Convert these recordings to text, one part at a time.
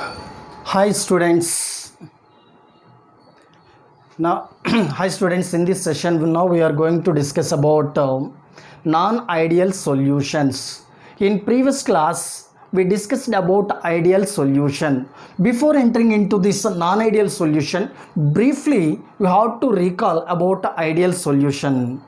Hi students. Now, hi students. In this session, now we are going to discuss about non-ideal solutions. In previous class, we discussed about ideal solution. Before entering into this non-ideal solution, briefly we have to recall about ideal solution.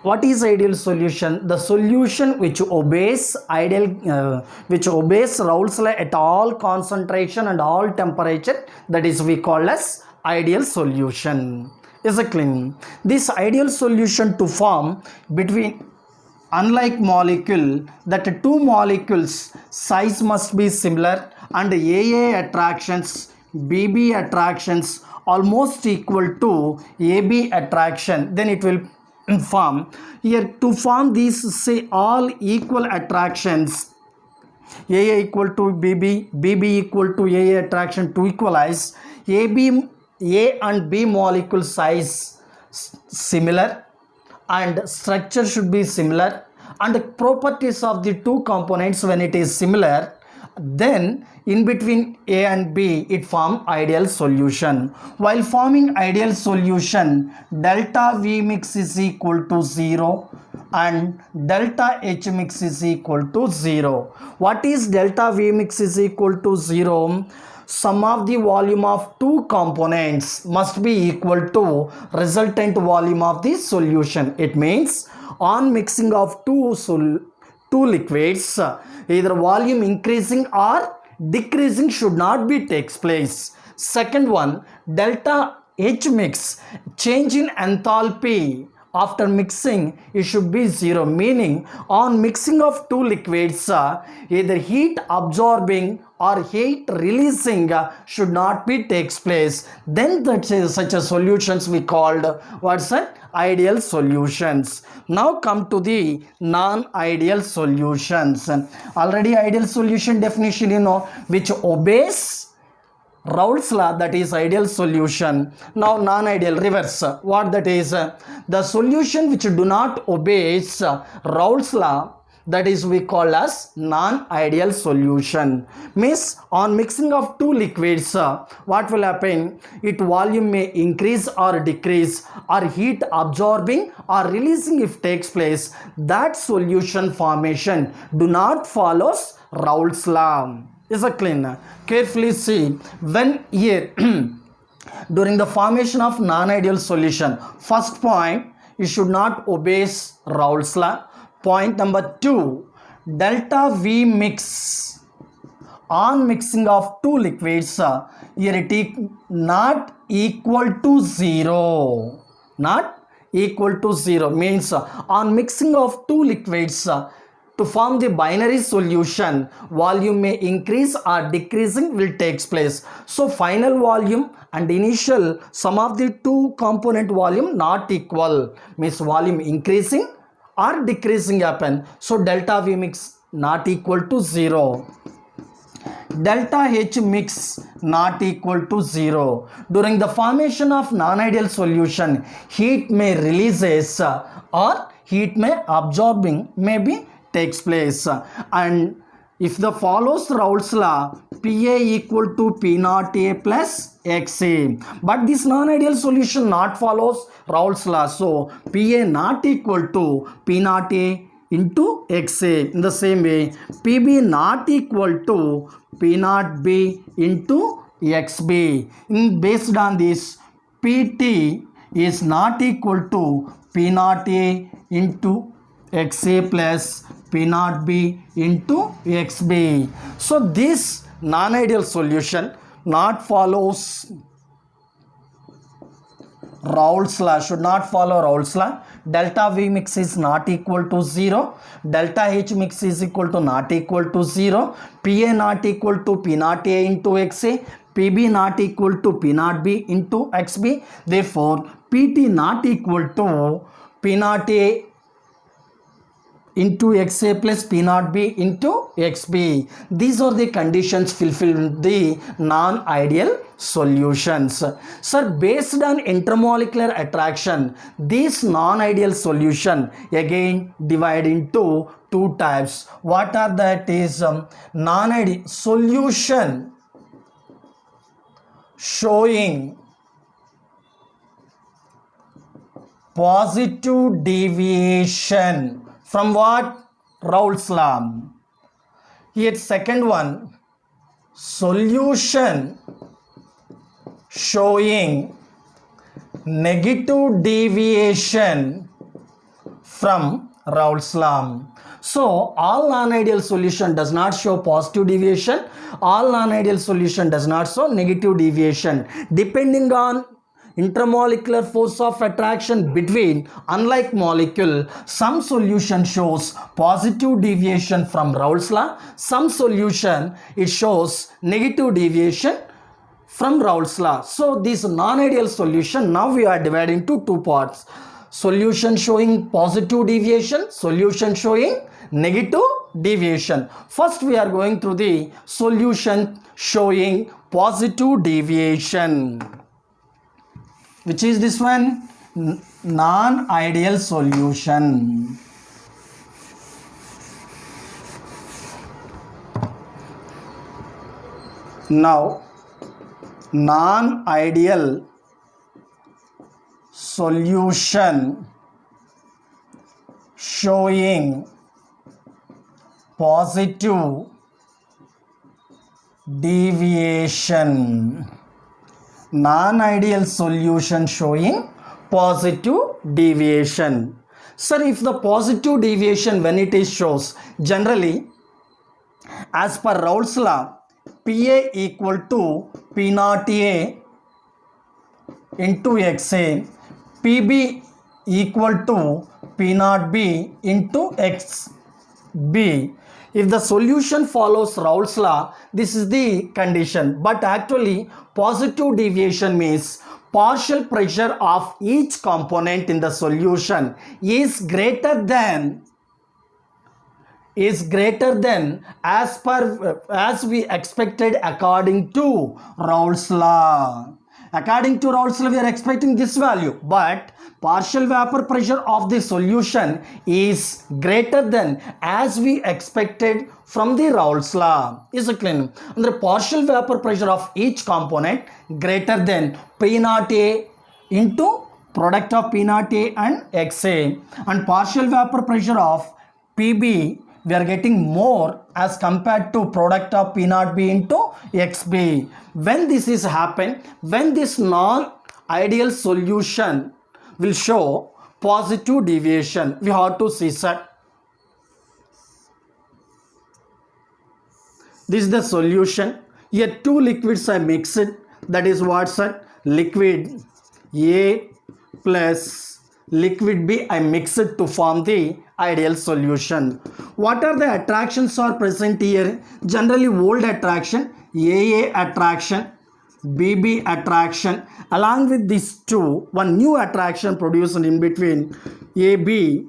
What is ideal solution? The solution which obeys Raoult's law at all concentration and all temperature, that is we call as ideal solution. Is it clear? This ideal solution to form between unlike molecule, that two molecules size must be similar and AA attractions, BB attractions almost equal to AB attraction, then it will form. Here to form these, say all equal attractions, AA equal to BB, BB equal to AA attraction, to equalize A and B molecule size similar and structure should be similar and the properties of the two components when it is similar, then in between A and B it form ideal solution. While forming ideal solution, delta V mix is equal to 0 and delta H mix is equal to 0. What is delta V mix is equal to 0? Sum of the volume of two components must be equal to resultant volume of the solution. It means on mixing of two liquids, either volume increasing or decreasing should not be takes place. Second one, delta H mix, change in enthalpy after mixing, it should be 0, meaning on mixing of two liquids, either heat absorbing or heat releasing should not be takes place. Then such a solutions we called what's that? Ideal solutions. Now come to the non-ideal solutions. Already ideal solution definition you know, which obeys Raoult's law, that is ideal solution. Now non-ideal, reverse. What that is? The solution which do not obeys Raoult's law, that is we call as non-ideal solution. Means on mixing of two liquids, what will happen? Its volume may increase or decrease or heat absorbing or releasing if takes place. That solution formation do not follows Raoult's law. Is a clean. Carefully see when here during the formation of non-ideal solution, first point, you should not obey Raoult's law. Point number 2, delta V mix on mixing of two liquids, here it is not equal to 0. Not equal to 0 means on mixing of two liquids, to form the binary solution, volume may increase or decreasing will takes place. So final volume and initial sum of the two component volume not equal, means volume increasing or decreasing happen. So delta V mix not equal to 0. Delta H mix not equal to 0. During the formation of non-ideal solution, heat may releases or heat may absorbing maybe takes place, and if the follows Raoult's law, Pa equal to P naught A plus XA, but this non-ideal solution not follows Raoult's law, so Pa not equal to P naught A into XA. In the same way, Pb not equal to P naught B into XB. Based on this, Pt is not equal to P naught A into XA plus P naught B into XB. So this non-ideal solution not follows Raoult's law, should not follow Raoult's law. Delta V mix is not equal to 0. Delta H mix is equal to not equal to 0. Pa not equal to P naught A into XA. Pb not equal to P naught B into XB. Therefore, Pt not equal to P naught A into XA plus P naught B into XB. These are the conditions fulfilled the non-ideal solutions. Sir, based on intermolecular attraction, this non-ideal solution again divide into two types. What are that is non-ideal solution showing positive deviation from what? Raoult's law. Here second one, solution showing negative deviation from Raoult's law. So all non-ideal solution does not show positive deviation, all non-ideal solution does not show negative deviation. Depending on intermolecular force of attraction between unlike molecule, some solution shows positive deviation from Raoult's law, some solution it shows negative deviation from Raoult's law. So this non-ideal solution, now we are dividing into two parts. Solution showing positive deviation, solution showing negative deviation. First we are going through the solution showing positive deviation, which is this one, non-ideal solution. Now non-ideal solution showing positive deviation. Non-ideal solution showing positive deviation. Sir, if the positive deviation when it is shows, generally as per Raoult's law, PA equal to P naught A into XA, PB equal to P naught B into XB. If the solution follows Raoult's law, this is the condition. But actually, positive deviation means partial pressure of each component in the solution is greater than as we expected according to Raoult's law. According to Raoult's law, we are expecting this value, but partial vapor pressure of the solution is greater than as we expected from the Raoult's law. Is it clear? And the partial vapor pressure of each component greater than P naught A into product of P naught A and XA, and partial vapor pressure of PB we are getting more as compared to product of P naught B into XB. When this is happen, when this non-ideal solution will show positive deviation, we have to see, sir. This is the solution. Here two liquids are mixed. That is what, sir? Liquid A plus liquid B I mixed to form the ideal solution. What are the attractions are present here? Generally old attraction, AA attraction, BB attraction. Along with these two, one new attraction produced in between, AB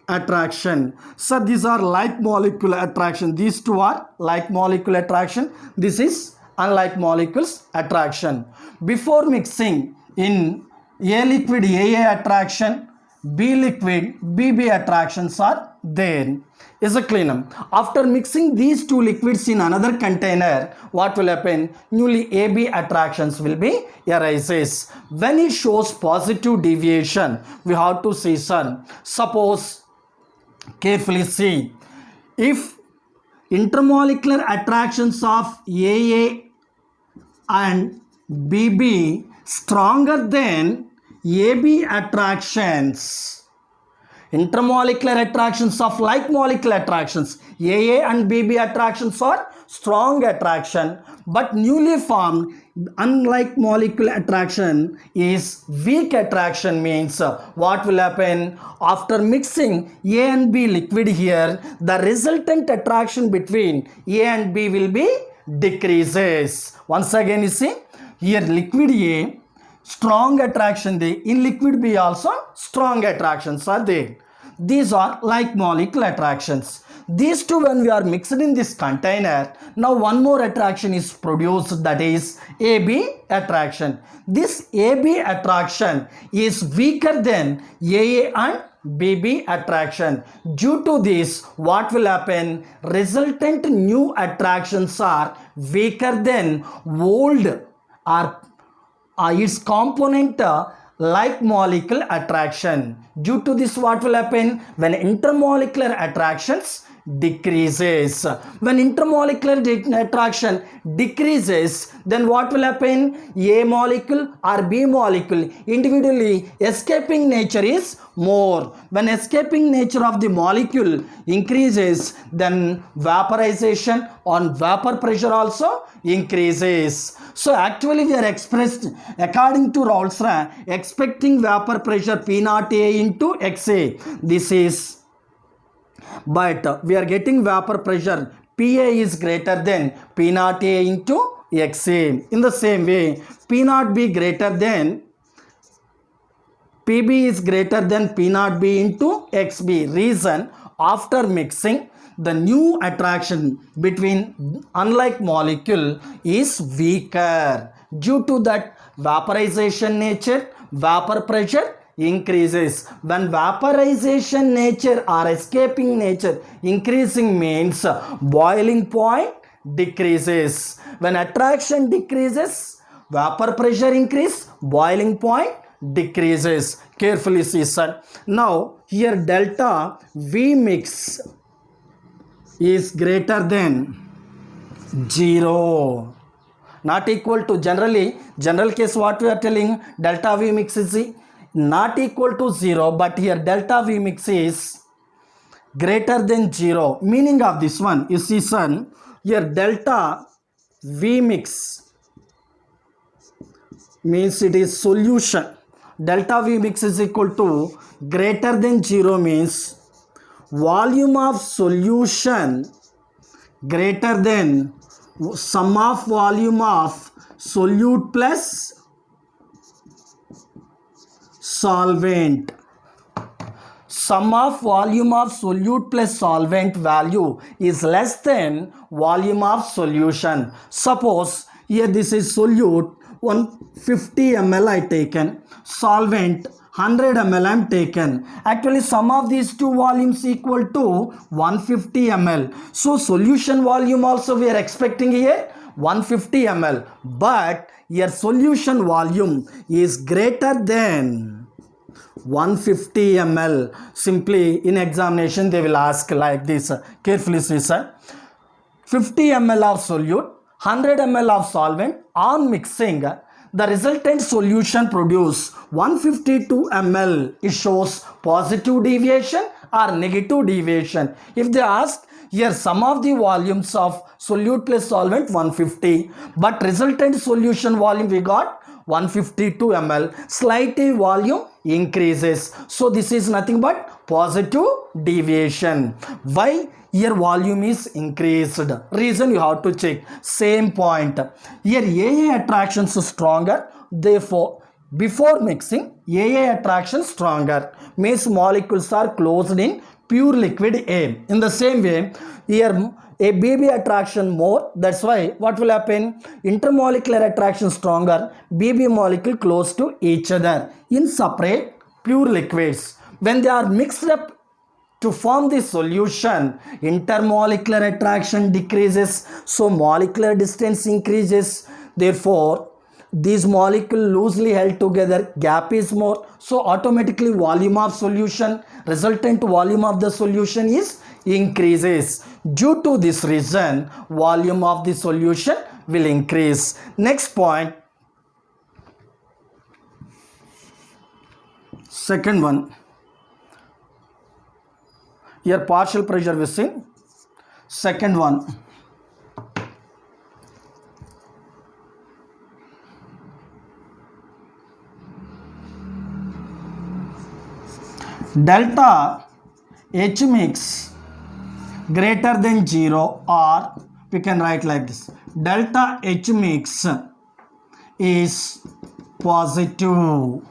attraction. So these are like molecule attraction. These two are like molecule attraction. This is unlike molecules attraction. Before mixing, in A liquid AA attraction, B liquid BB attractions are there. Is a cleaner. After mixing these two liquids in another container, what will happen? Newly AB attractions will be arises. When it shows positive deviation, we have to see, son. Suppose, carefully see, if intermolecular attractions of AA and BB stronger than AB attractions, intermolecular attractions of like molecular attractions, AA and BB attractions are strong attraction, but newly formed unlike molecular attraction is weak attraction. Means what will happen? After mixing A and B liquid here, the resultant attraction between A and B will be decreases. Once again you see, here liquid A strong attraction there, in liquid B also strong attractions are there. These are like molecular attractions. These two, when we are mixed in this container, now one more attraction is produced, that is AB attraction. This AB attraction is weaker than AA and BB attraction. Due to this, what will happen? Resultant new attractions are weaker than old are its component like molecule attraction. Due to this, what will happen when intermolecular attractions decreases? When intermolecular attraction decreases, then what will happen? A molecule or B molecule individually escaping nature is more. When escaping nature of the molecule increases, then vaporization on vapor pressure also increases. So actually we are expressed according to Rolls-Royce expecting vapor pressure P naught A into XA. This is, but we are getting vapor pressure PA is greater than P naught A into XA. In the same way, P naught B greater than PB is greater than P naught B into XB. Reason, after mixing, the new attraction between unlike molecule is weaker. Due to that vaporization nature, vapor pressure increases. When vaporization nature or escaping nature increasing means boiling point decreases. When attraction decreases, vapor pressure increase, boiling point decreases. Carefully see, sir. Now here delta V mix is greater than 0, not equal to, general case what we are telling, delta V mix is not equal to 0, but here delta V mix is greater than 0. Meaning of this one, you see son, here delta V mix means it is solution. Delta V mix is equal to greater than 0 means volume of solution greater than sum of volume of solute plus solvent. Sum of volume of solute plus solvent value is less than volume of solution. Suppose here this is solute 150 ml I taken, solvent 100 ml I am taken. Actually sum of these two volumes equal to 150 ml. So solution volume also we are expecting here 150 ml. But your solution volume is greater than 150 ml. Simply in examination they will ask like this. Carefully see sir. 50 ml of solute, 100 ml of solvent. On mixing, the resultant solution produce 152 ml. It shows positive deviation or negative deviation. If they ask, here sum of the volumes of solute plus solvent 150, but resultant solution volume we got 152 ml. Slightly volume increases. So this is nothing but positive deviation. Why? Here volume is increased. Reason you have to check. Same point. Here AA attraction is stronger. Therefore, before mixing, AA attraction stronger. Means molecules are closed in pure liquid A. In the same way, here a BB attraction more. That's why what will happen? Intermolecular attraction stronger. BB molecule close to each other in separate pure liquids. When they are mixed up to form the solution, intermolecular attraction decreases, so molecular distance increases. Therefore, these molecules loosely held together, gap is more, so automatically volume of solution, resultant volume of the solution is increases. Due to this reason, volume of the solution will increase. Next point, second one. Here partial pressure vessel. Second one, delta H mix greater than 0, or we can write like this, delta H mix is positive.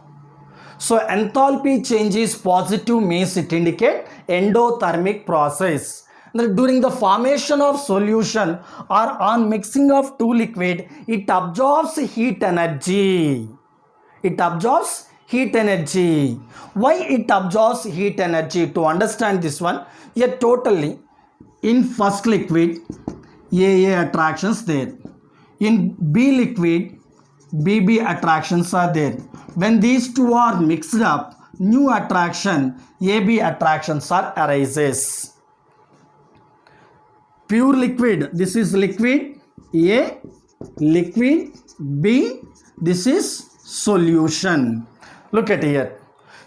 So enthalpy change is positive means it indicates endothermic process. During the formation of solution or on mixing of two liquid, it absorbs heat energy. It absorbs heat energy. Why it absorbs heat energy? To understand this one, here totally in first liquid AA attractions there. In B liquid BB attractions are there. When these two are mixed up, new attraction AB attractions are arises. Pure liquid, this is liquid A, liquid B, this is solution. Look at here.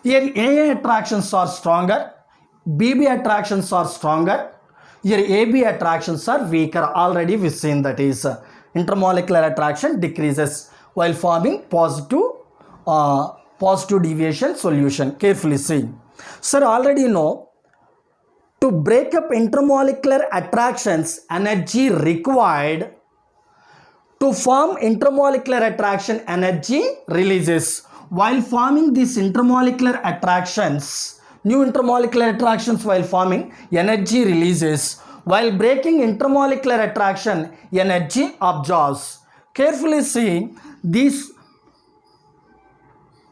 Here AA attractions are stronger, BB attractions are stronger. Here AB attractions are weaker. Already we've seen that is intermolecular attraction decreases while forming positive deviation solution. Carefully see. Sir, already know to break up intermolecular attractions, energy required to form intermolecular attraction, energy releases. While forming these intermolecular attractions, new intermolecular attractions while forming, energy releases. While breaking intermolecular attraction, energy absorbs. Carefully see this.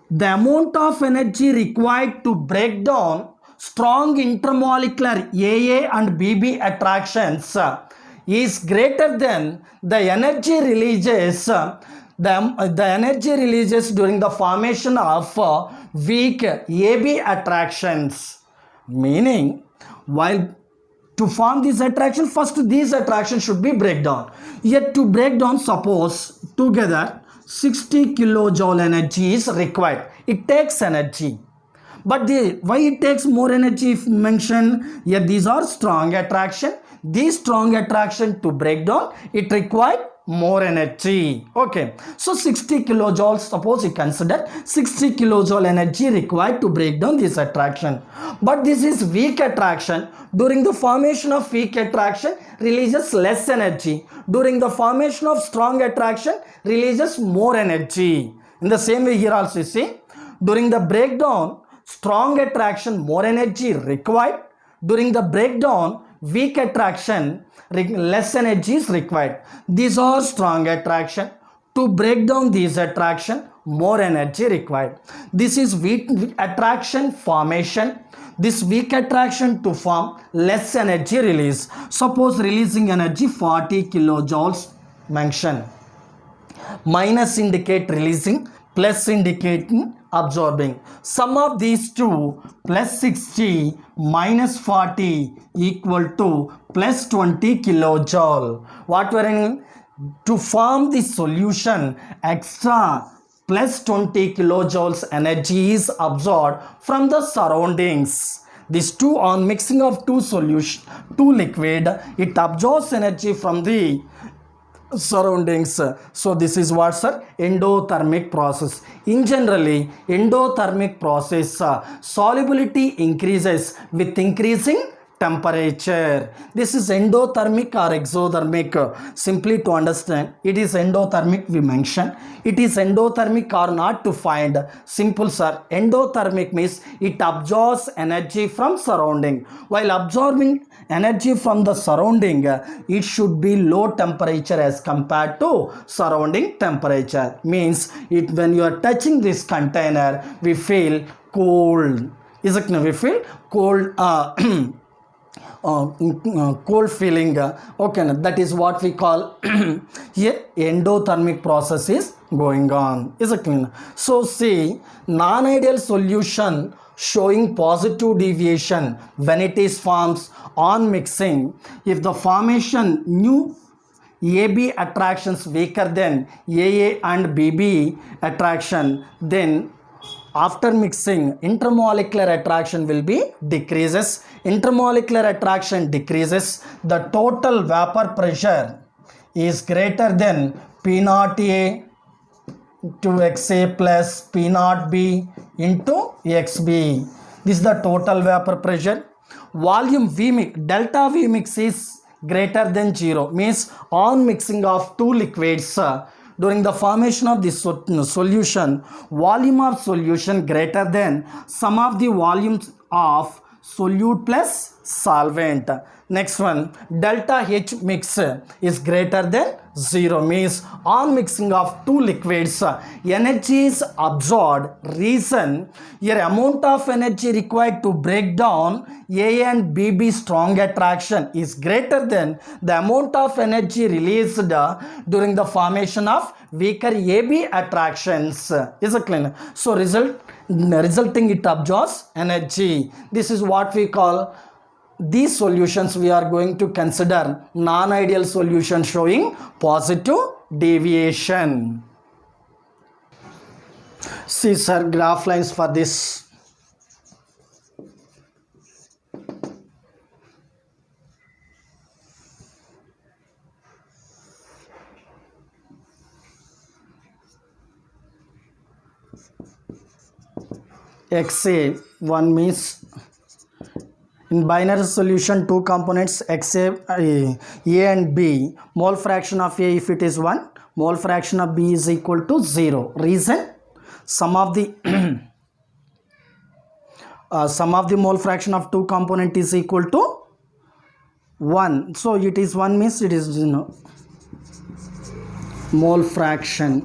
The amount of energy required to break down strong intermolecular AA and BB attractions is greater than the energy releases during the formation of weak AB attractions. Meaning, while to form this attraction, first these attractions should be break down. Yet to break down, suppose together 60 kilojoule energy is required. It takes energy. But why it takes more energy if mentioned? Here these are strong attraction. These strong attraction to break down, it required more energy. Okay. So 60 kilojoules, suppose you consider 60 kilojoule energy required to break down this attraction. But this is weak attraction. During the formation of weak attraction, releases less energy. During the formation of strong attraction, releases more energy. In the same way here also see, during the breakdown, strong attraction, more energy required. During the breakdown, weak attraction, less energy is required. These are strong attraction. To break down these attraction, more energy required. This is weak attraction formation. This weak attraction to form, less energy release. Suppose releasing energy 40 kilojoules mention. Minus indicate releasing, plus indicating absorbing. Sum of these two, plus 60 minus 40 equal to plus 20 kilojoule. What we are in? To form the solution, extra plus 20 kilojoules energy is absorbed from the surroundings. These two, on mixing of two liquid, it absorbs energy from the surroundings. So this is what, sir? Endothermic process. In generally, endothermic process, solubility increases with increasing temperature. This is endothermic or exothermic. Simply to understand, it is endothermic we mention. It is endothermic or not to find. Simple, sir. Endothermic means it absorbs energy from surrounding. While absorbing energy from the surrounding, it should be low temperature as compared to surrounding temperature. Means it when you are touching this container, we feel cold. Is it? We feel cold. Cold feeling. Okay, that is what we call here endothermic process is going on. Is it clear? So see, non-ideal solution showing positive deviation when it is forms on mixing. If the formation new AB attractions weaker than AA and BB attraction, then after mixing, intermolecular attraction will be decreases. Intermolecular attraction decreases. The total vapor pressure is greater than P0A to XA plus P0B into XB. This is the total vapor pressure. Volume V mix, delta V mix is greater than 0. Means on mixing of two liquids, during the formation of this solution, volume of solution greater than sum of the volumes of solute plus solvent. Next one, delta H mix is greater than 0, means on mixing of two liquids, energy is absorbed. Reason, your amount of energy required to break down A and BB strong attraction is greater than the amount of energy released during the formation of weaker AB attractions. Is it clear? So resulting it absorbs energy. This is what we call these solutions. We are going to consider non-ideal solution showing positive deviation. See sir, graph lines for this. XA, one means in binary solution two components XA, A and B, mole fraction of A if it is 1, mole fraction of B is equal to 0. Reason, sum of the mole fraction of two component is equal to 1. So it is 1 means it is mole fraction.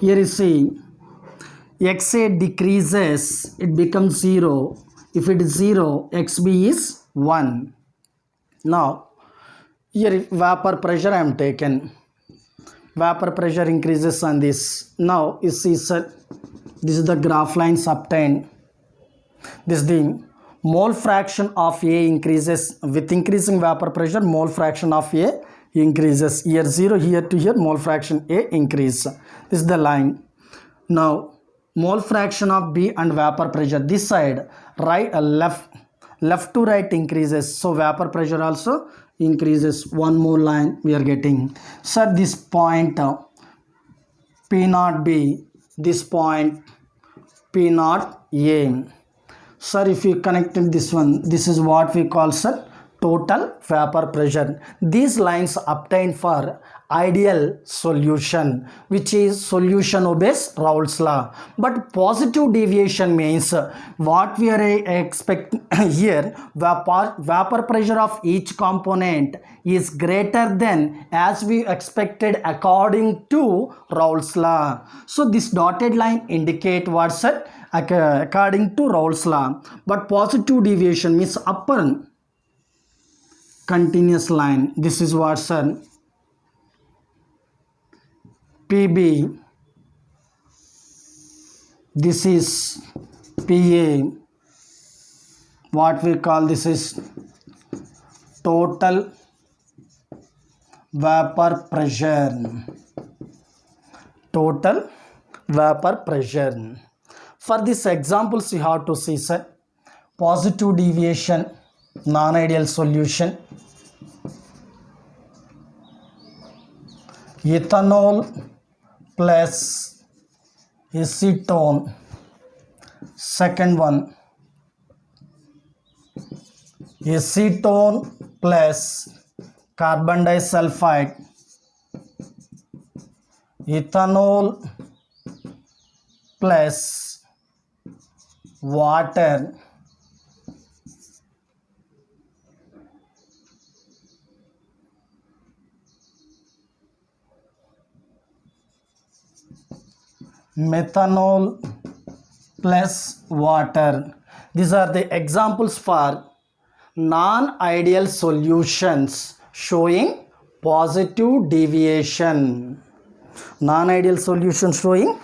Here you see XA decreases, it becomes 0. If it is 0, XB is 1. Now, here vapor pressure I am taken. Vapor pressure increases on this. Now, you see, sir, this is the graph lines obtained. This is the mole fraction of A increases. With increasing vapor pressure, mole fraction of A increases. Here 0, here to here, mole fraction A increase. This is the line. Now, mole fraction of B and vapor pressure, this side right left to right increases, so vapor pressure also increases. One more line we are getting. So this point P naught B, this point P naught A. Sir, if you connected this one, this is what we call, sir, total vapor pressure. These lines obtained for ideal solution, which is solution obeys Raoult's law. But positive deviation means what we are expecting here, vapor pressure of each component is greater than as we expected according to Raoult's law. So this dotted line indicate what, sir, according to Raoult's law. But positive deviation means upper continuous line. This is what, sir, PB, this is PA, what we call this is total vapor pressure. Total vapor pressure. For these examples, you have to see, sir, positive deviation, non-ideal solution, ethanol plus acetone. Second one, acetone plus carbon disulfide, ethanol plus water, methanol plus water. These are the examples for non-ideal solutions showing positive deviation. Non-ideal solution showing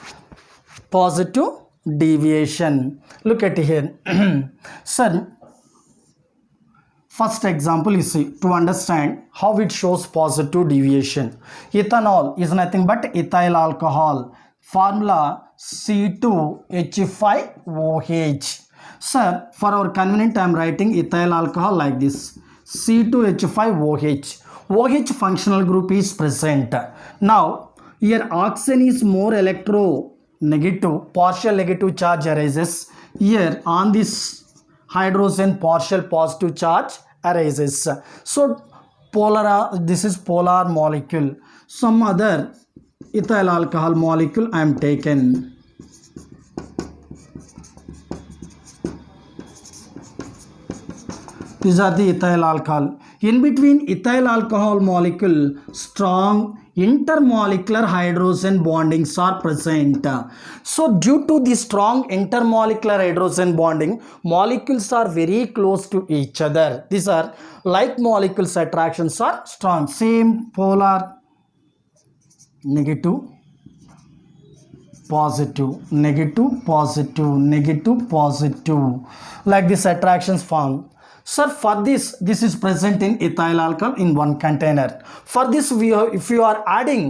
positive deviation. Look at here. Sir, first example you see, to understand how it shows positive deviation. Ethanol is nothing but ethyl alcohol. Formula C2H5OH. Sir, for our convenience I am writing ethyl alcohol like this, C2H5OH. OH functional group is present. Now here oxygen is more electronegative, partial negative charge arises. Here on this hydrogen partial positive charge arises. So polar, this is polar molecule. Some other ethyl alcohol molecule I am taken. These are the ethyl alcohol. In between ethyl alcohol molecule, strong intermolecular hydrogen bondings are present. So due to the strong intermolecular hydrogen bonding, molecules are very close to each other. These are like molecules attractions are strong. Same polar, negative, positive, negative, positive, negative, positive, like this attractions form. Sir, for this is present in ethyl alcohol in one container. For this, if you are adding,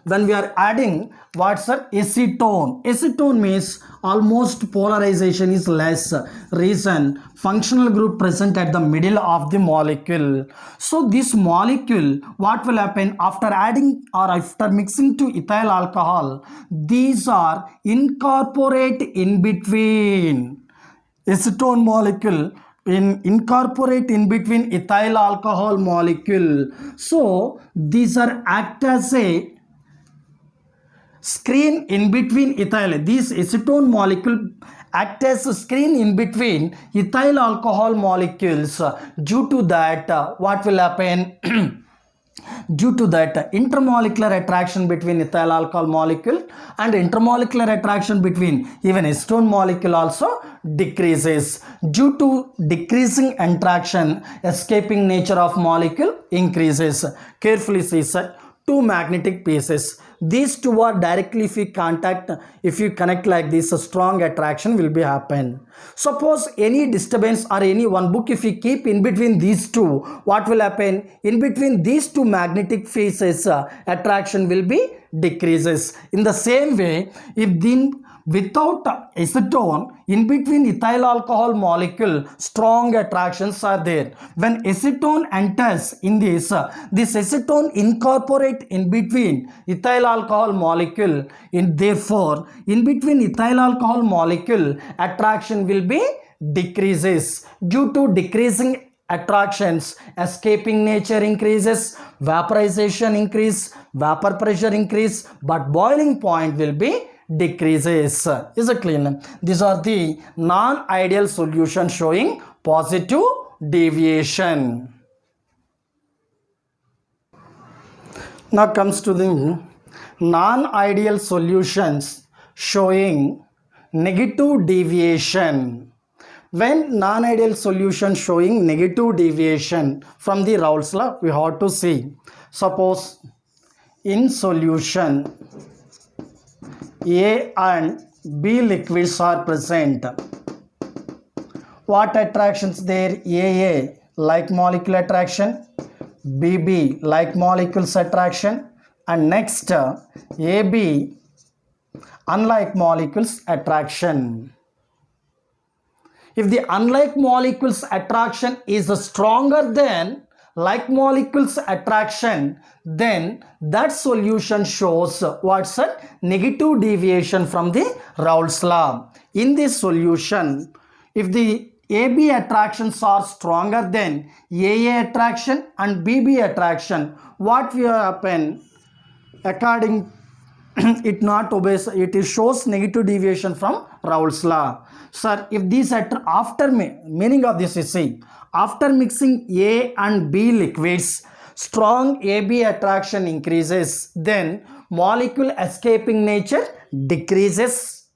when we are adding what's that, acetone means almost polarization is less, reason functional group present at the middle of the molecule. So this molecule, what will happen after adding or after mixing to ethyl alcohol, these are incorporate in between acetone molecule, incorporate in between ethyl alcohol molecule. So these are act as a screen in between ethyl. These acetone molecule act as a screen in between ethyl alcohol molecules. Due to that, what will happen? Due to that, intermolecular attraction between ethyl alcohol molecule and intermolecular attraction between even acetone molecule also decreases. Due to decreasing attraction, escaping nature of molecule increases. Carefully see, sir, two magnetic pieces. These two are directly, if you connect like this, a strong attraction will be happen. Suppose any disturbance or any one book, if you keep in between these two, what will happen? In between these two magnetic pieces, attraction will be decreases. In the same way, if without acetone, in between ethyl alcohol molecule, strong attractions are there. When acetone enters in this acetone incorporate in between ethyl alcohol molecule, therefore in between ethyl alcohol molecule, attraction will be decreases. Due to decreasing attractions, escaping nature increases, vaporization increase, vapor pressure increase, but boiling point will be decreases. Is it clear? These are the non-ideal solution showing positive deviation. Now comes to the non-ideal solutions showing negative deviation. When non-ideal solution showing negative deviation from the Raoult's law, we have to see. Suppose in solution A and B liquids are present. What attractions there? AA, like molecule attraction, BB, like molecules attraction, and next AB, unlike molecules attraction. If the unlike molecules attraction is stronger than like molecules attraction, then that solution shows what's a negative deviation from the Raoult's law. In this solution, if the AB attractions are stronger than AA attraction and BB attraction, what will happen? According it not obeys, it shows negative deviation from Raoult's law. Sir, if these after meaning of this is see, after mixing A and B liquids, strong AB attraction increases, then molecule escaping nature decreases,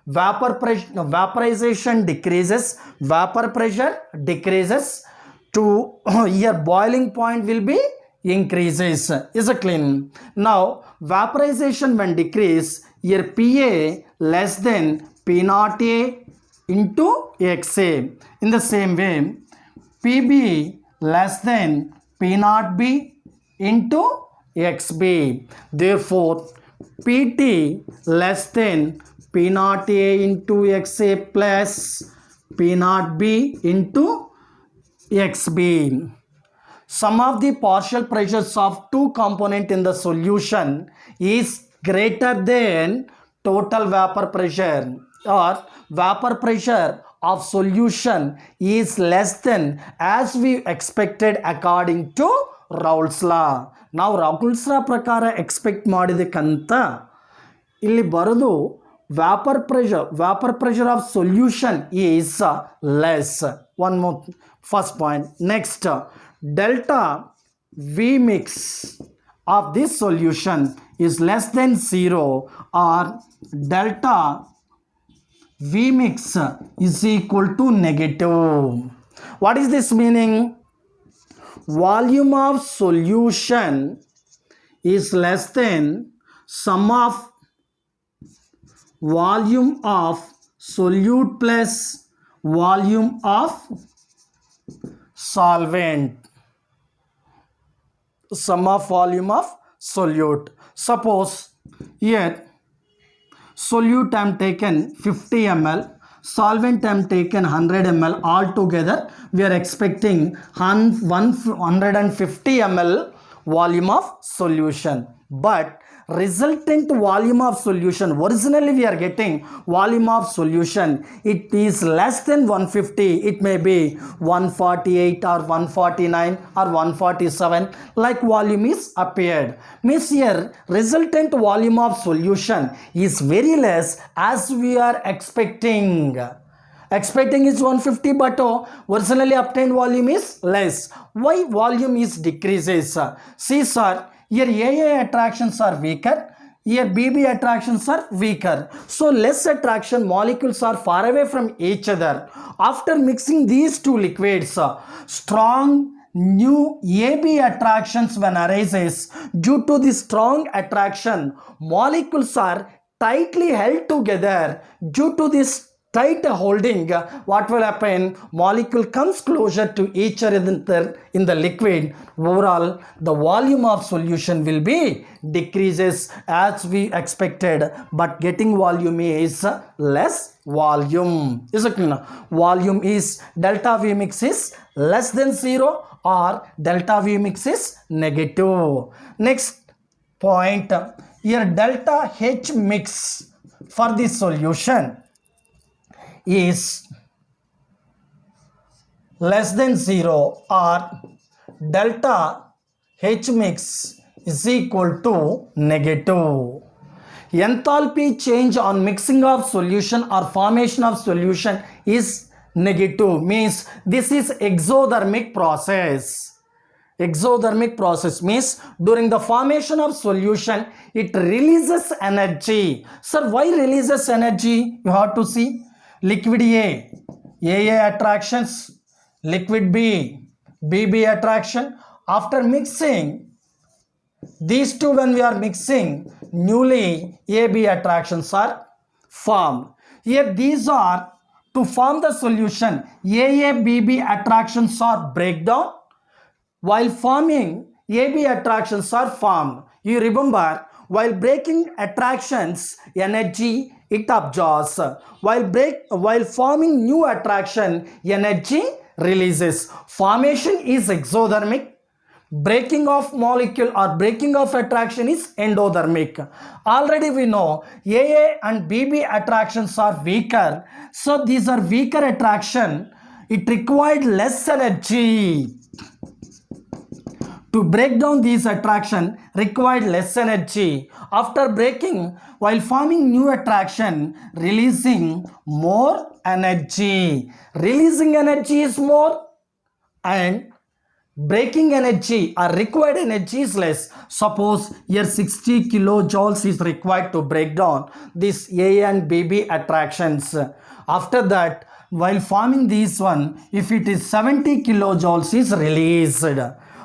vaporization decreases, vapor pressure decreases, to here boiling point will be increases. Is it clean? Now vaporization when decrease, here PA less than P0A into XA. In the same way, PB less than P0B into XB. Therefore, PT less than P0A into XA plus P0B into XB. Sum of the partial pressures of two components in the solution is greater than total vapor pressure, or vapor pressure of solution is less than as we expected according to Raoult's law. Now Raoult's law ಪ್ರಕಾರ expect ಮಾಡಿದಕ್ಕಂತ ಇಲ್ಲಿ ಬರೋದು vapor pressure of solution is less. One more, first point. Next, delta V mix of this solution is less than 0, or delta V mix is equal to negative. What is this meaning? Volume of solution is less than sum of volume of solute plus volume of solvent. Sum of volume of solute. Suppose here solute I am taken 50 ml, solvent I am taken 100 ml. Altogether we are expecting 150 ml volume of solution. But resultant volume of solution, originally we are getting volume of solution, it is less than 150. It may be 148 or 149 or 147, like volume is appeared. Means here resultant volume of solution is very less as we are expecting. Expecting is 150, but originally obtained volume is less. Why volume is decreases? See sir, here AA attractions are weaker, here BB attractions are weaker. So less attraction, molecules are far away from each other. After mixing these two liquids, strong new AB attractions when arises. Due to the strong attraction, molecules are tightly held together. Due to this tight holding, what will happen? Molecule comes closer to each other in the liquid. Overall, the volume of solution will be decreases as we expected, but getting volume is less volume. Is it clear? Volume is delta V mix is less than 0, or delta V mix is negative. Next point, here delta H mix for the solution is less than 0, or delta H mix is equal to negative. Enthalpy change on mixing of solution or formation of solution is negative, means this is exothermic process. Exothermic process means during the formation of solution it releases energy. Sir, why releases energy? You have to see. Liquid A, AA attractions, liquid B, BB attraction. After mixing these two, when we are mixing, newly AB attractions are formed. Here these are to form the solution. AA, BB attractions are breakdown, while forming AB attractions are formed. You remember, while breaking attractions, energy it absorbs. While forming new attraction, energy releases. Formation is exothermic. Breaking of molecule or breaking of attraction is endothermic. Already we know AA and BB attractions are weaker. So these are weaker attraction. It required less energy. To break down these attraction required less energy. After breaking, while forming new attraction, releasing more energy. Releasing energy is more and breaking energy or required energy is less. Suppose here 60 kilojoules is required to break down this A and BB attractions. After that, while forming this one, if it is 70 kilojoules is released.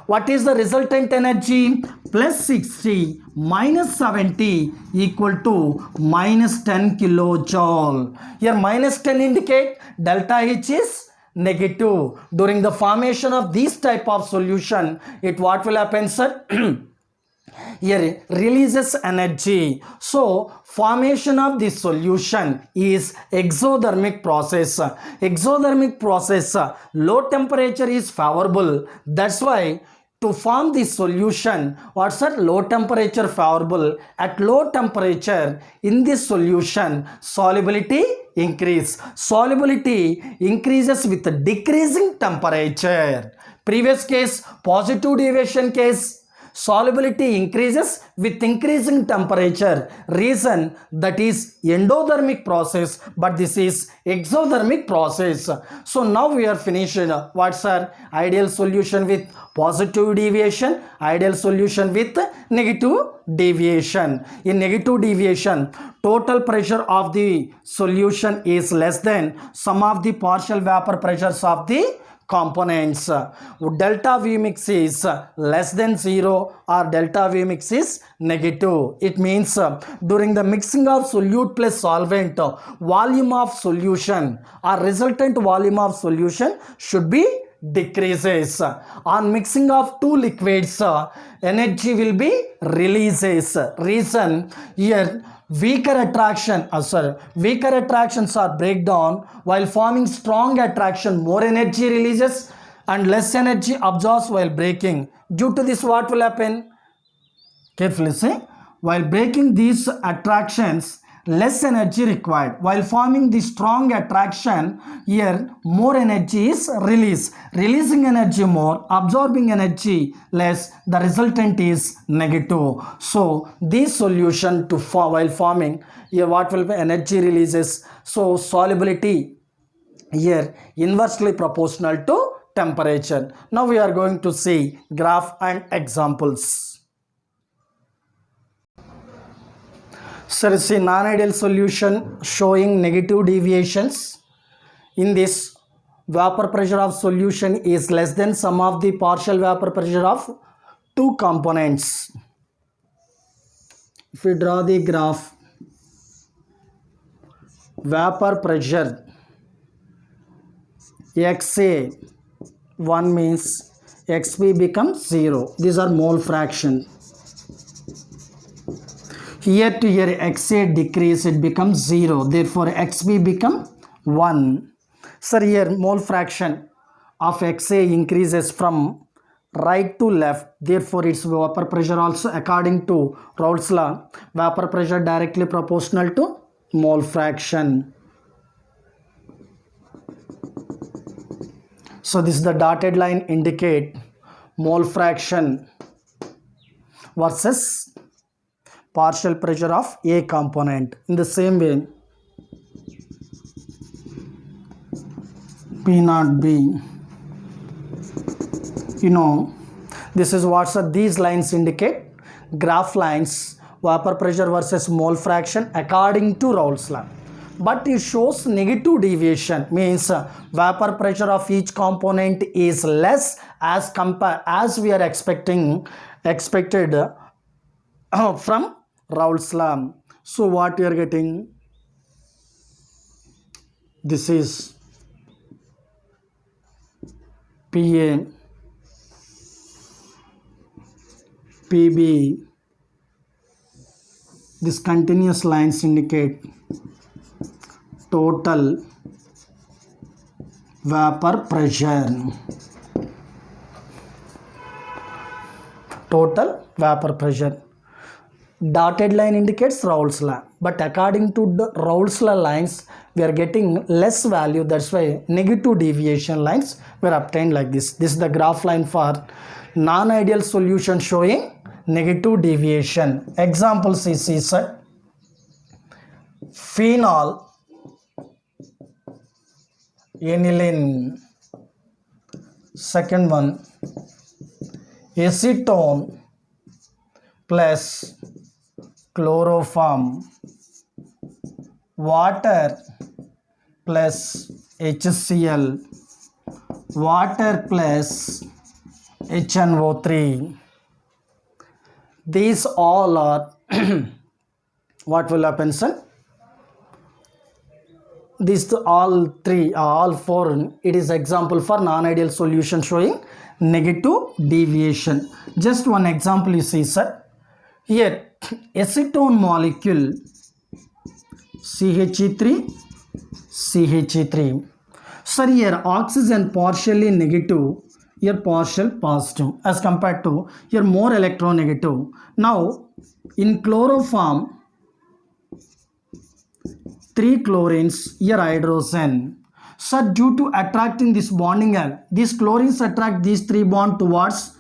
What is the resultant energy? Plus 60 minus 70 equal to minus 10 kilojoule. Here minus 10 indicate delta H is negative. During the formation of this type of solution, it what will happen, sir? Here releases energy. So formation of this solution is exothermic process. Exothermic process, low temperature is favorable. That's why to form this solution, what's at low temperature favorable? At low temperature in this solution, solubility increase. Solubility increases with decreasing temperature. Previous case, positive deviation case, solubility increases with increasing temperature. Reason, that is endothermic process, but this is exothermic process. So now we are finished. What's our ideal solution with positive deviation, ideal solution with negative deviation. In negative deviation, total pressure of the solution is less than sum of the partial vapor pressures of the components. Delta V mix is less than 0 or delta V mix is negative. It means during the mixing of solute plus solvent, volume of solution or resultant volume of solution should be decreases. On mixing of two liquids, energy will be releases. Reason, here weaker attractions are breakdown, while forming strong attraction more energy releases and less energy absorbs while breaking. Due to this, what will happen? Carefully see. While breaking these attractions, less energy required. While forming the strong attraction, here more energy is released. Releasing energy more, absorbing energy less, the resultant is negative. So this solution to while forming, here what will be energy releases? So solubility here inversely proportional to temperature. Now we are going to see graph and examples. So see non-ideal solution showing negative deviations. In this, vapor pressure of solution is less than sum of the partial vapor pressure of two components. If we draw the graph, vapor pressure XA 1 means XB becomes 0. These are mole fraction. Here to here XA decrease, it becomes 0. Therefore XB become 1. Sir, here mole fraction of XA increases from right to left. Therefore its vapor pressure also, according to Raoult's law, vapor pressure directly proportional to mole fraction. So this is the dotted line indicate mole fraction versus partial pressure of A component. In the same way, P naught B, this is what these lines indicate. Graph lines, vapor pressure versus mole fraction according to Raoult's law. But it shows negative deviation, means vapor pressure of each component is less as we are expected from Raoult's law. So what we are getting? This is PA, PB. These continuous lines indicate total vapor pressure. Total vapor pressure. Dotted line indicates Raoult's law, but according to the Raoult's law lines, we are getting less value. That's why negative deviation lines were obtained like this. This is the graph line for non-ideal solution showing negative deviation. Examples is phenol, aniline. Second one, acetone plus chloroform, water plus HCl, water plus HNO3. These all are what will happen, sir? These all four, it is example for non-ideal solution showing negative deviation. Just one example you see, sir. Here acetone molecule CH3. Sir, here oxygen partially negative, here partial positive as compared to here more electronegative. Now in chloroform 3 chlorines, here hydrogen. So due to attracting this bonding angle, these chlorines attract these 3 bonds towards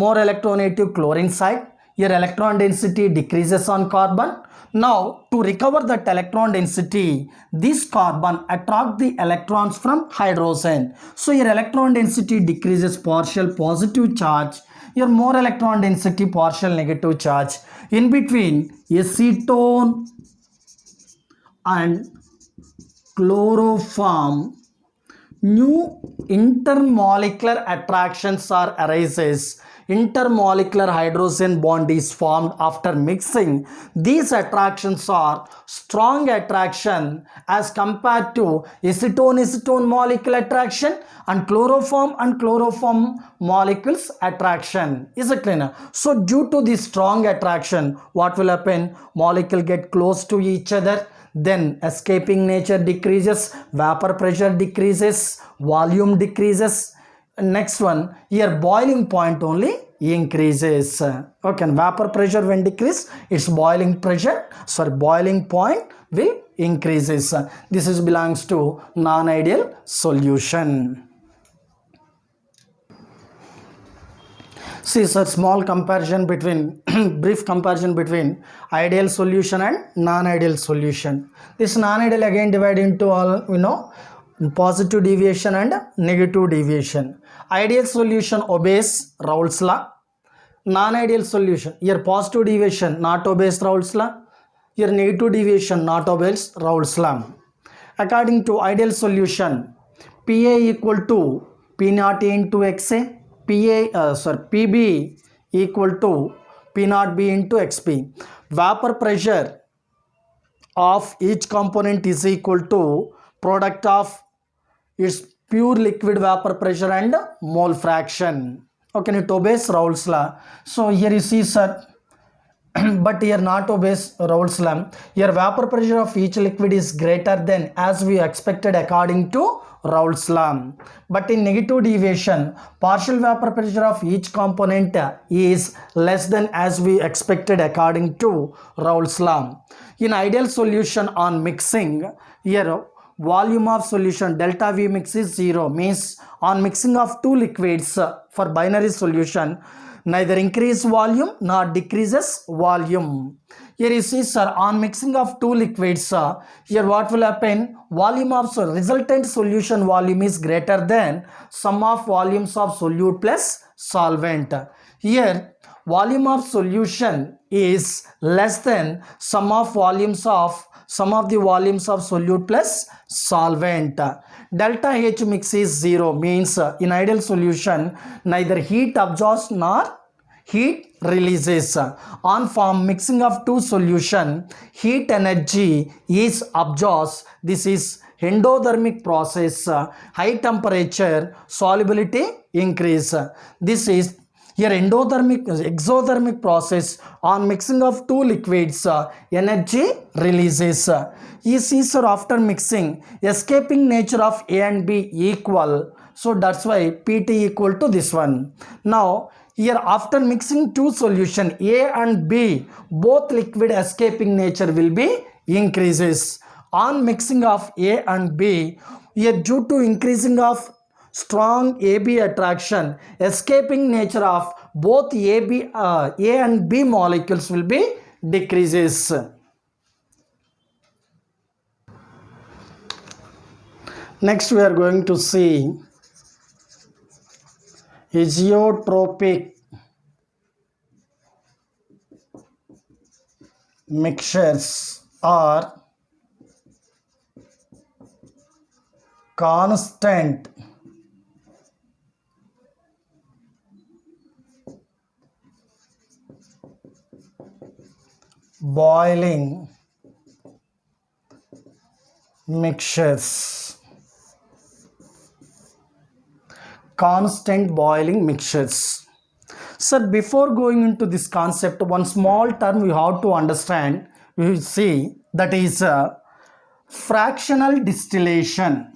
more electronegative chlorine side. Your electron density decreases on carbon. Now, to recover that electron density, this carbon attract the electrons from hydrogen. So, your electron density decreases partial positive charge, your more electron density partial negative charge. In between, acetone and chloroform, new intermolecular attractions are arises. Intermolecular hydrogen bond is formed after mixing. These attractions are strong attraction as compared to acetone molecule attraction and chloroform molecules attraction. Is it clear? So due to this strong attraction, what will happen? Molecule get close to each other, then escaping nature decreases, vapor pressure decreases, volume decreases. Next one, here boiling point only increases. Okay, and vapor pressure when decrease, its boiling point will increases. This is belongs to non-ideal solution. See, sir, small comparison between brief comparison between ideal solution and non-ideal solution. This non-ideal again divided into all positive deviation and negative deviation. Ideal solution obeys Raoult's law. Non-ideal solution, here positive deviation not obeys Raoult's law. Here negative deviation not obeys Raoult's law. According to ideal solution, Pa equal to P naught A into Xa. Pb equal to P naught B into Xp. Vapor pressure of each component is equal to product of its pure liquid vapor pressure and mole fraction. Okay, it obeys Raoult's law. So here you see, sir, but here not obeys Raoult's law. Here vapor pressure of each liquid is greater than as we expected according to Raoult's law. But in negative deviation, partial vapor pressure of each component is less than as we expected according to Raoult's law. In ideal solution on mixing, here volume of solution delta V mix is 0, means on mixing of two liquids for binary solution, neither increase volume nor decreases volume. Here you see, sir, on mixing of two liquids, here what will happen? Volume of resultant solution volume is greater than sum of volumes of solute plus solvent. Here volume of solution is less than sum of the volumes of solute plus solvent. Delta H mix is 0, means in ideal solution neither heat absorbs nor heat releases. On form mixing of two solution, heat energy is absorbed. This is endothermic process. High temperature solubility increase. This is here exothermic process. On mixing of two liquids, energy releases. You see, sir, after mixing, escaping nature of A and B equal. So that's why Pt equal to this one. Now here after mixing two solution A and B, both liquid escaping nature will be increases. On mixing of A and B, here due to increasing of strong AB attraction, escaping nature of both A and B molecules will be decreases. Next we are going to see azeotropic mixtures are constant boiling mixtures. Constant boiling mixtures. Sir, before going into this concept, one small term we have to understand, we will see, that is fractional distillation.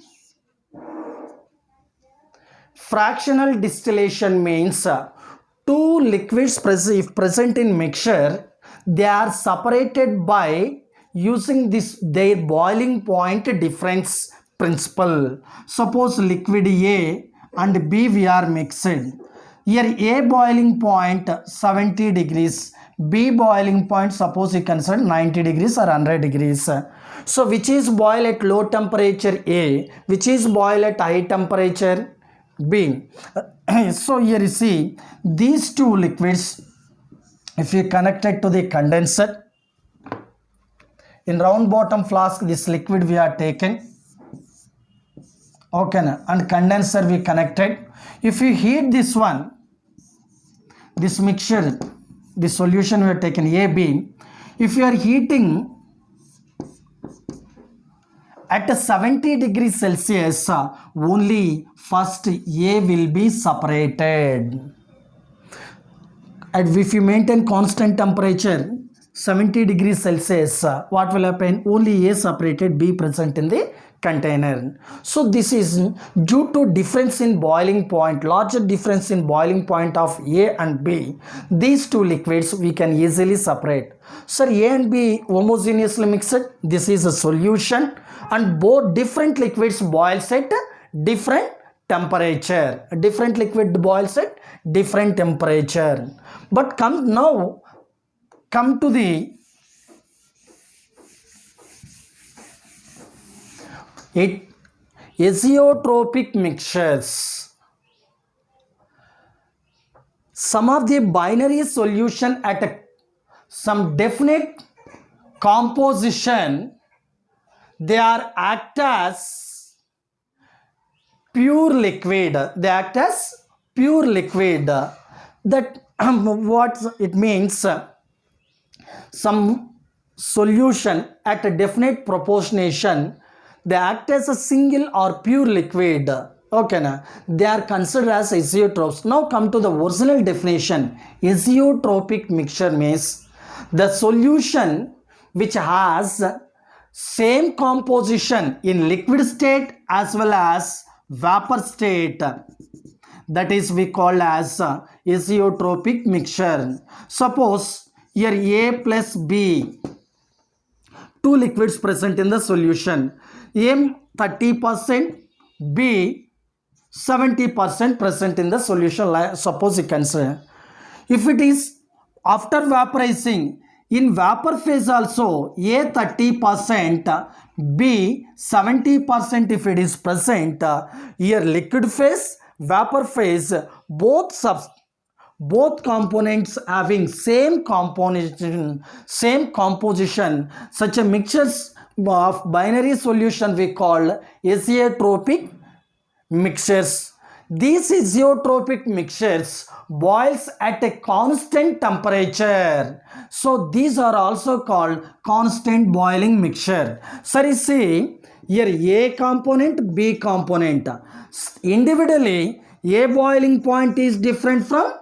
Fractional distillation means two liquids if present in mixture, they are separated by using their boiling point difference principle. Suppose liquid A and B we are mixed. Here A boiling point 70 degrees, B boiling point suppose you consider 90 degrees or 100 degrees. So which is boil at low temperature A, which is boil at high temperature B. So here you see these two liquids, if you connect it to the condenser, in round bottom flask this liquid we are taken, okay, and condenser we connected. If you heat this one, this mixture, the solution we have taken AB, if you are heating at 70 degrees Celsius, only first A will be separated. And if you maintain constant temperature 70 degrees Celsius, what will happen? Only A separated, B present in the container. So this is due to difference in boiling point, larger difference in boiling point of A and B. These two liquids we can easily separate. Sir, A and B homogeneously mixed, this is a solution, and both different liquids boils at different temperature. Different liquid boils at different temperature. But come to the azeotropic mixtures. Some of the binary solution at some definite composition, they are act as pure liquid. They act as pure liquid. That what it means, some solution at a definite proportionation, they act as a single or pure liquid. Okay, na? They are considered as azeotropes. Now come to the original definition. Azeotropic mixture means the solution which has same composition in liquid state as well as vapor state. That is we call as azeotropic mixture. Suppose here A plus B, two liquids present in the solution. A 30%, B 70% present in the solution. Suppose you consider, if it is after vaporizing, in vapor phase also A 30%, B 70% if it is present. Here liquid phase, vapor phase, both components having same composition, such a mixtures of binary solution we call azeotropic mixtures. These azeotropic mixtures boils at a constant temperature. So these are also called constant boiling mixture. So you see here A component, B component. Individually A boiling point is different from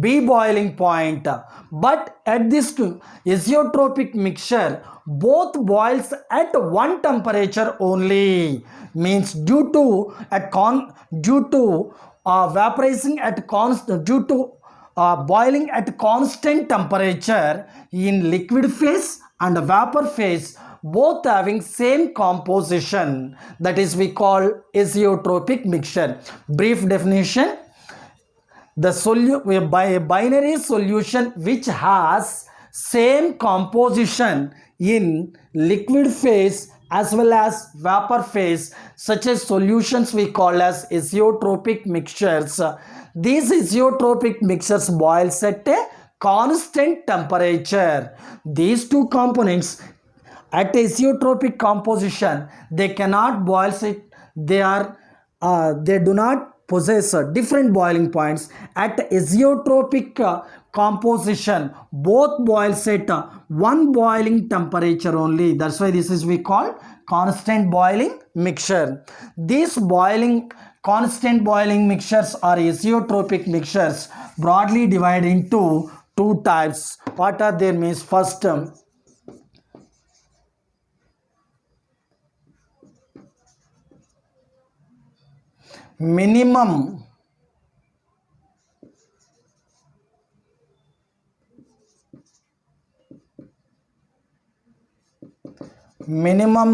B boiling point, but at this azeotropic mixture both boils at one temperature only. Means due to vaporizing at boiling at constant temperature in liquid phase and vapor phase, both having same composition, that is we call azeotropic mixture. Brief definition: the binary solution which has same composition in liquid phase as well as vapor phase, such as solutions we call as azeotropic mixtures. These azeotropic mixtures boils at a constant temperature. These two components at azeotropic composition, they cannot boil it. They do not possess different boiling points. At azeotropic composition, both boils at one boiling temperature only. That's why this is we call constant boiling mixture. These constant boiling mixtures are azeotropic mixtures, broadly divided into two types. What are they? Means first, minimum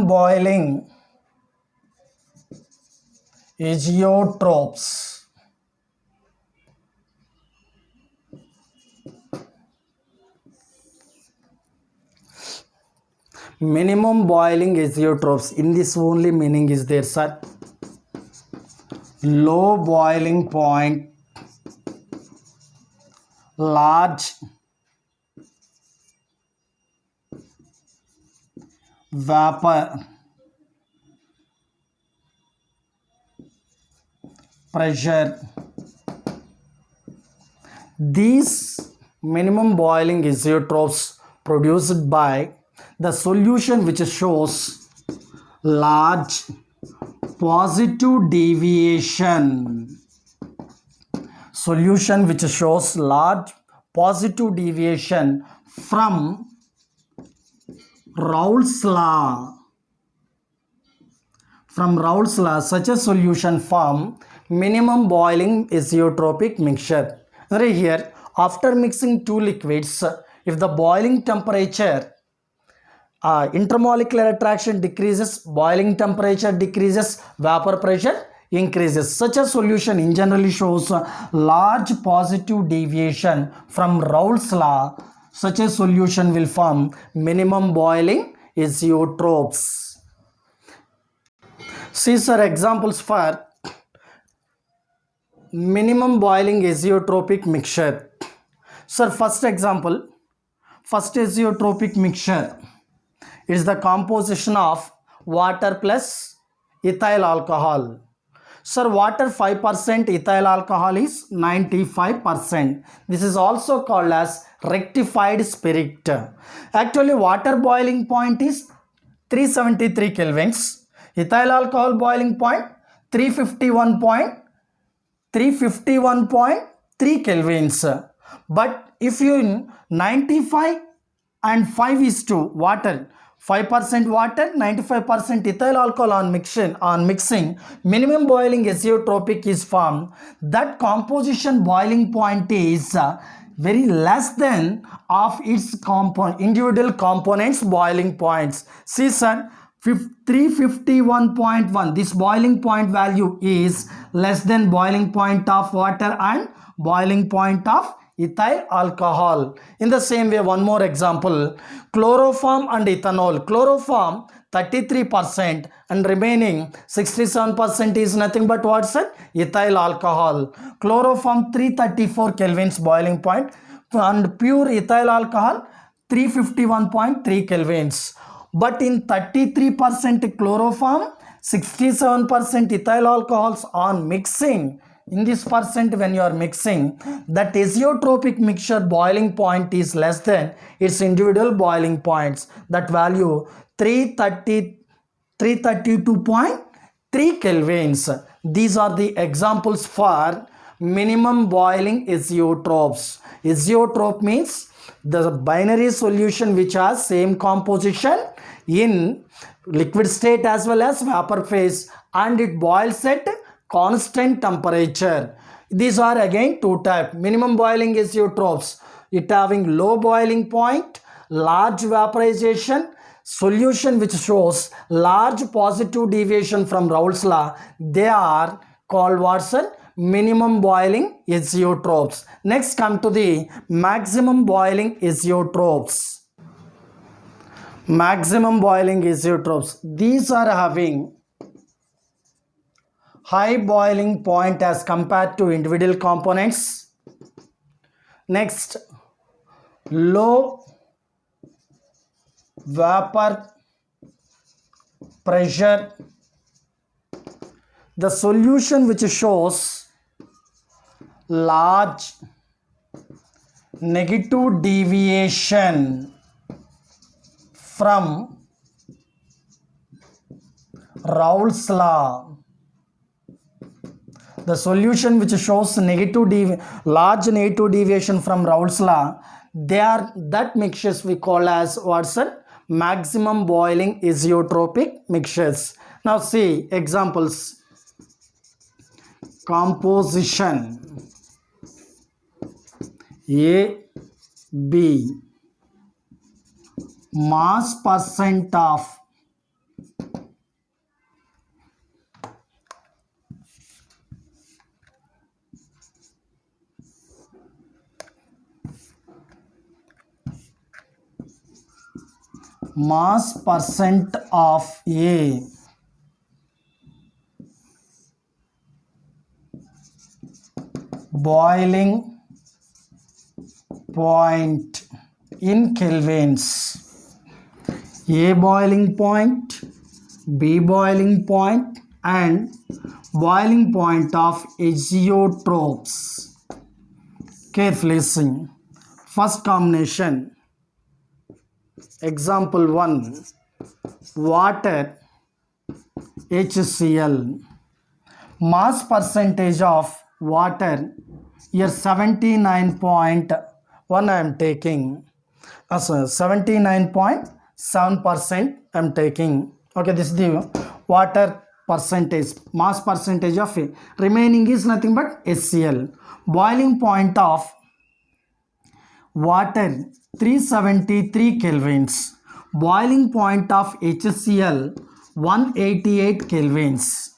boiling azeotropes. minimum boiling azeotrophs. In this only meaning is there, sir. Low boiling point, large vapor pressure. These minimum boiling azeotrophs produced by the solution which shows large positive deviation. Solution which shows large positive deviation from Raoult's law. From Raoult's law, such a solution form minimum boiling azeotropic mixture. Right here, after mixing two liquids, if the boiling temperature intermolecular attraction decreases, boiling temperature decreases, vapor pressure increases. Such a solution in generally shows large positive deviation from Raoult's law. Such a solution will form minimum boiling azeotrophs. See, sir, examples for minimum boiling azeotropic mixture. Sir, first example, first azeotropic mixture is the composition of water plus ethyl alcohol. Sir, water 5%, ethyl alcohol is 95%. This is also called as rectified spirit. Actually, water boiling point is 373 kelvins. Ethyl alcohol boiling point 351.3 kelvins. But if you in 95 and 5 is to water, 5% water, 95% ethyl alcohol on mixing, minimum boiling azeotropic is formed. That composition boiling point is very less than of its individual components boiling points. See, sir, 351.1, this boiling point value is less than boiling point of water and boiling point of ethyl alcohol. In the same way, one more example, chloroform and ethanol. Chloroform 33% and remaining 67% is nothing but what, sir? Ethyl alcohol. Chloroform 334 kelvins boiling point and pure ethyl alcohol 351.3 kelvins. But in 33% chloroform, 67% ethyl alcohols on mixing. In this percent when you are mixing, that azeotropic mixture boiling point is less than its individual boiling points. That value 332.3 kelvins. These are the examples for minimum boiling azeotrophs. Azeotroph means the binary solution which has same composition in liquid state as well as vapor phase, and it boils at constant temperature. These are again two types. Minimum boiling azeotrophs, it having low boiling point, large vaporization, solution which shows large positive deviation from Raoult's law. They are called what's minimum boiling azeotrophs. Next, come to the maximum boiling azeotrophs. Maximum boiling azeotrophs, these are having high boiling point as compared to individual components. Next, low vapor pressure. The solution which shows large negative deviation from Raoult's law. The solution which shows large negative deviation from Raoult's law, that mixtures we call as what's that? Maximum boiling azeotropic mixtures. Now see examples. Composition A, B, mass percent of mass percent of A boiling point in kelvins. A boiling point, B boiling point and boiling point of azeotropes. Carefully listen. First combination. Example 1. Water HCl. Mass percentage of water here 79.1 I am taking. 79.7% I am taking. Okay, this is the water percentage, mass percentage of A. Remaining is nothing but HCl. Boiling point of water 373 kelvins. Boiling point of HCl 188 kelvins.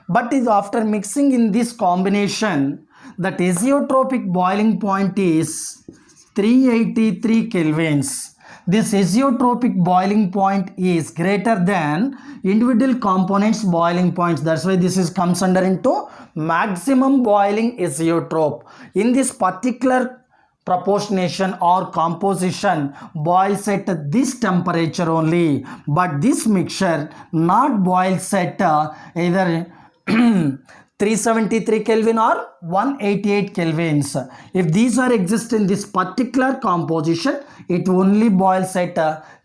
But is after mixing in this combination, that azeotropic boiling point is 383 kelvins. This azeotropic boiling point is greater than individual components boiling points. That's why this is comes under into maximum boiling azeotrope. In this particular proportionation or composition boils at this temperature only, but this mixture not boils at either 373 Kelvin or 188 Kelvins. If these are exist in this particular composition, it only boils at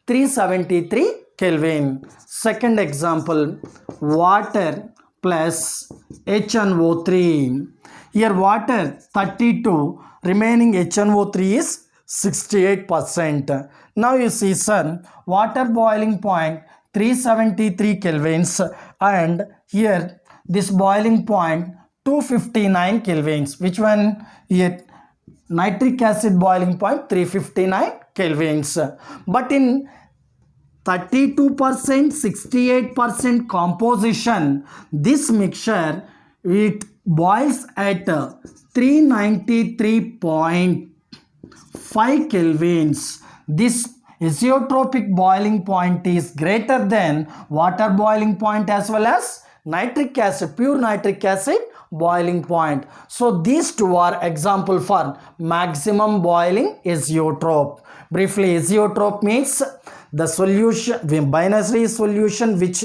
373 Kelvin. Second example, water plus HNO3. Here water 32, remaining HNO3 is 68%. Now you see, sir, water boiling point 373 kelvins and here this boiling point 259 kelvins. Which one? Here nitric acid boiling point 359 kelvins. But in 32%, 68% composition, this mixture, it boils at 393.5 kelvins. This azeotropic boiling point is greater than water boiling point as well as nitric acid, pure nitric acid boiling point. So these two are example for maximum boiling azeotrope. Briefly, azeotrope means the solution, binary solution which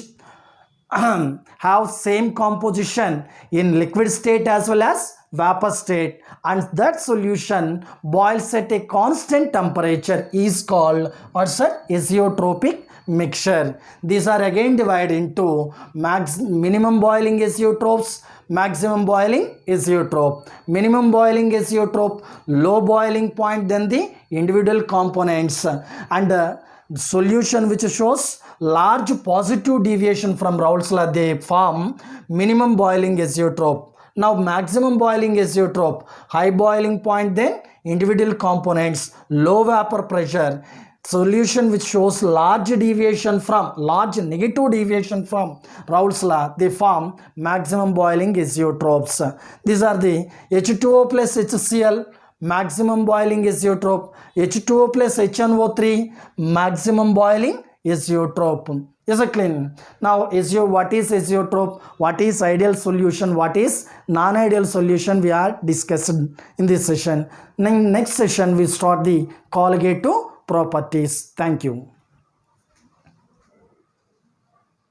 have same composition in liquid state as well as vapor state, and that solution boils at a constant temperature is called azeotropic mixture. These are again divided into minimum boiling azeotropes, maximum boiling azeotrope. Minimum boiling azeotrope, low boiling point than the individual components, and solution which shows large positive deviation from Raoult's law, they form minimum boiling azeotrope. Now maximum boiling azeotrope, high boiling point then individual components, low vapor pressure, solution which shows large deviation from, large negative deviation from Raoult's law, they form maximum boiling azeotropes. These are the H2O plus HCl, maximum boiling azeotrope, H2O plus HNO3, maximum boiling azeotrope. Is it clean? Now what is azeotrope, what is ideal solution, what is non-ideal solution, we are discussed in this session. Next session we start the colligative properties. Thank you.